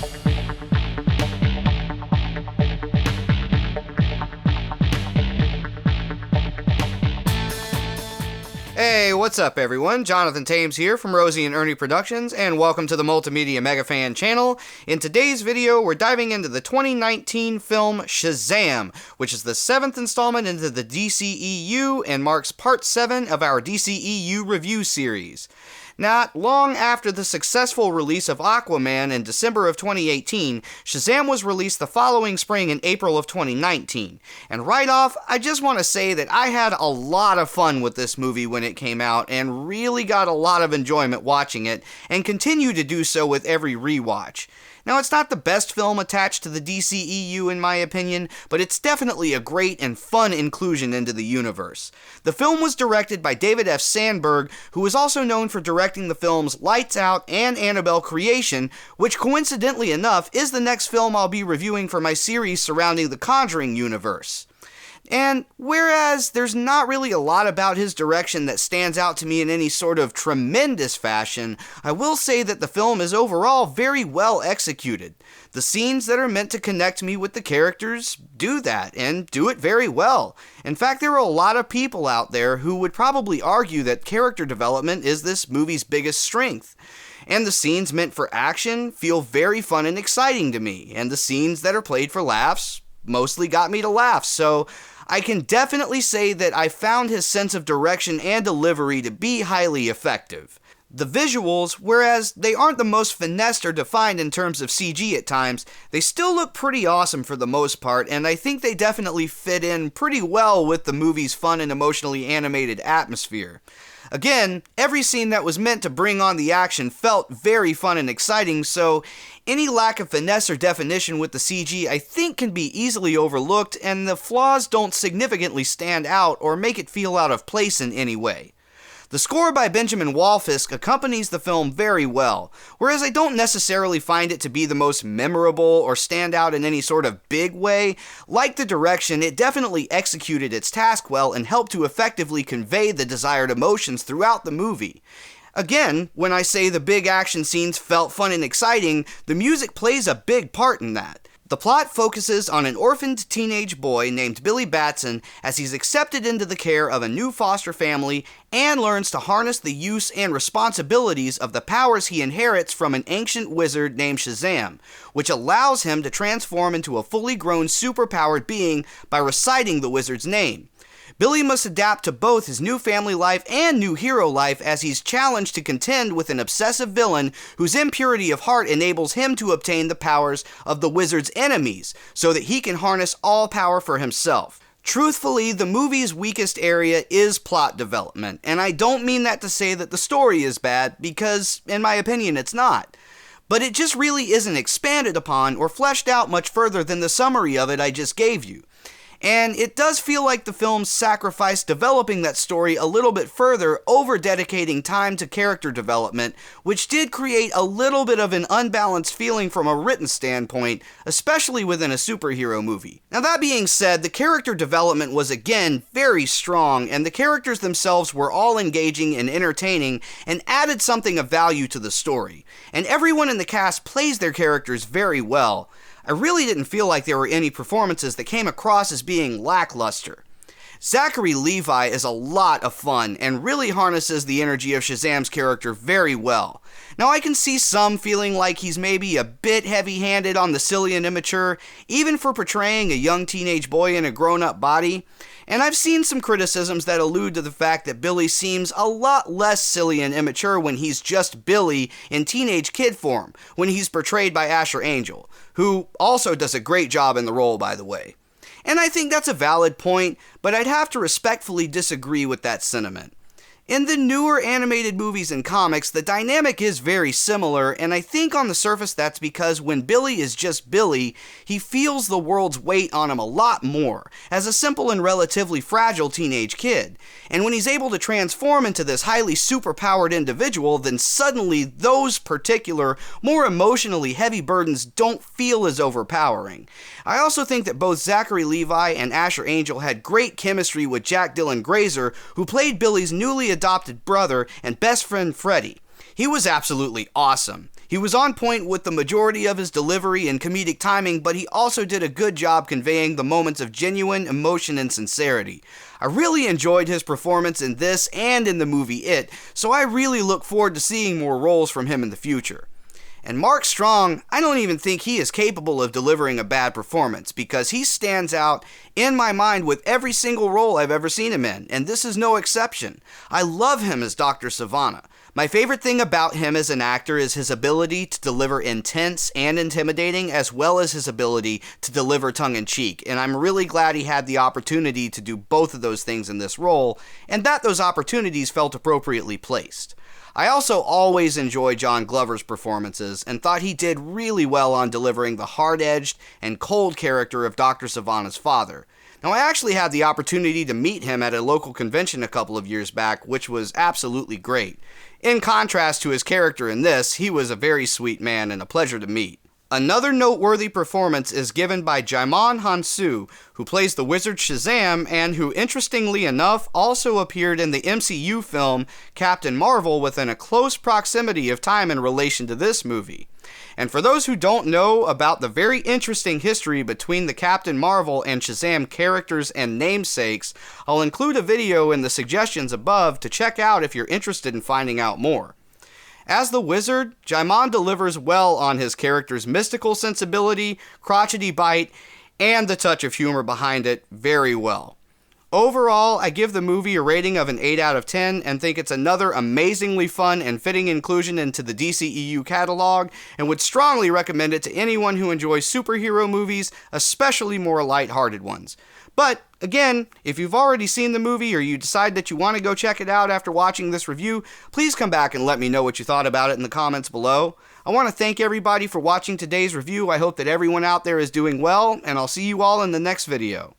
Hey, what's up everyone? Jonathan Thames here from Rosie and Ernie Productions, and welcome to the Multimedia Mega Fan channel. In today's video, we're diving into the 2019 film Shazam, which is the 7th installment into the DCEU and marks part 7 of our DCEU review series. Not long after the successful release of Aquaman in December of 2018, Shazam was released the following spring in April of 2019. And right off, I just want to say that I had a lot of fun with this movie when it came out, and really got a lot of enjoyment watching it, and continue to do so with every rewatch. Now, it's not the best film attached to the DCEU in my opinion, but it's definitely a great and fun inclusion into the universe. The film was directed by David F. Sandberg, who is also known for directing the films Lights Out and Annabelle Creation, which coincidentally enough is the next film I'll be reviewing for my series surrounding the Conjuring universe. And whereas there's not really a lot about his direction that stands out to me in any sort of tremendous fashion, I will say that the film is overall very well executed. The scenes that are meant to connect me with the characters do that, and do it very well. In fact, there are a lot of people out there who would probably argue that character development is this movie's biggest strength. And the scenes meant for action feel very fun and exciting to me, and the scenes that are played for laughs mostly got me to laugh, so I can definitely say that I found his sense of direction and delivery to be highly effective. The visuals, whereas they aren't the most finessed or defined in terms of CG at times, they still look pretty awesome for the most part, and I think they definitely fit in pretty well with the movie's fun and emotionally animated atmosphere. Again, every scene that was meant to bring on the action felt very fun and exciting, so any lack of finesse or definition with the CG I think can be easily overlooked, and the flaws don't significantly stand out or make it feel out of place in any way. The score by Benjamin Wallfisch accompanies the film very well, whereas I don't necessarily find it to be the most memorable or stand out in any sort of big way. Like the direction, it definitely executed its task well and helped to effectively convey the desired emotions throughout the movie. Again, when I say the big action scenes felt fun and exciting, the music plays a big part in that. The plot focuses on an orphaned teenage boy named Billy Batson as he's accepted into the care of a new foster family and learns to harness the use and responsibilities of the powers he inherits from an ancient wizard named Shazam, which allows him to transform into a fully grown superpowered being by reciting the wizard's name. Billy must adapt to both his new family life and new hero life as he's challenged to contend with an obsessive villain whose impurity of heart enables him to obtain the powers of the wizard's enemies, so that he can harness all power for himself. Truthfully, the movie's weakest area is plot development, and I don't mean that to say that the story is bad, because, in my opinion, it's not. But it just really isn't expanded upon or fleshed out much further than the summary of it I just gave you. And it does feel like the film sacrificed developing that story a little bit further over dedicating time to character development, which did create a little bit of an unbalanced feeling from a written standpoint, especially within a superhero movie. Now that being said, the character development was again very strong, and the characters themselves were all engaging and entertaining and added something of value to the story. And everyone in the cast plays their characters very well. I really didn't feel like there were any performances that came across as being lackluster. Zachary Levi is a lot of fun and really harnesses the energy of Shazam's character very well. Now I can see some feeling like he's maybe a bit heavy-handed on the silly and immature, even for portraying a young teenage boy in a grown-up body. And I've seen some criticisms that allude to the fact that Billy seems a lot less silly and immature when he's just Billy in teenage kid form, when he's portrayed by Asher Angel, who also does a great job in the role, by the way. And I think that's a valid point, but I'd have to respectfully disagree with that sentiment. In the newer animated movies and comics, the dynamic is very similar, and I think on the surface that's because when Billy is just Billy, he feels the world's weight on him a lot more, as a simple and relatively fragile teenage kid. And when he's able to transform into this highly superpowered individual, then suddenly those particular, more emotionally heavy burdens don't feel as overpowering. I also think that both Zachary Levi and Asher Angel had great chemistry with Jack Dylan Grazer, who played Billy's newly adopted brother and best friend Freddie. He was absolutely awesome. He was on point with the majority of his delivery and comedic timing, but he also did a good job conveying the moments of genuine emotion and sincerity. I really enjoyed his performance in this and in the movie It, so I really look forward to seeing more roles from him in the future. And Mark Strong, I don't even think he is capable of delivering a bad performance, because he stands out in my mind with every single role I've ever seen him in, and this is no exception. I love him as Dr. Savannah. My favorite thing about him as an actor is his ability to deliver intense and intimidating, as well as his ability to deliver tongue-in-cheek, and I'm really glad he had the opportunity to do both of those things in this role, and that those opportunities felt appropriately placed. I also always enjoy John Glover's performances, and thought he did really well on delivering the hard-edged and cold character of Dr. Savannah's father. Now, I actually had the opportunity to meet him at a local convention a couple of years back, which was absolutely great. In contrast to his character in this, he was a very sweet man and a pleasure to meet. Another noteworthy performance is given by Djimon Hounsou, who plays the wizard Shazam, and who, interestingly enough, also appeared in the MCU film Captain Marvel within a close proximity of time in relation to this movie. And for those who don't know about the very interesting history between the Captain Marvel and Shazam characters and namesakes, I'll include a video in the suggestions above to check out if you're interested in finding out more. As the wizard, Djimon delivers well on his character's mystical sensibility, crotchety bite, and the touch of humor behind it very well. Overall, I give the movie a rating of an 8 out of 10 and think it's another amazingly fun and fitting inclusion into the DCEU catalog, and would strongly recommend it to anyone who enjoys superhero movies, especially more lighthearted ones. But, again, if you've already seen the movie or you decide that you want to go check it out after watching this review, please come back and let me know what you thought about it in the comments below. I want to thank everybody for watching today's review. I hope that everyone out there is doing well, and I'll see you all in the next video.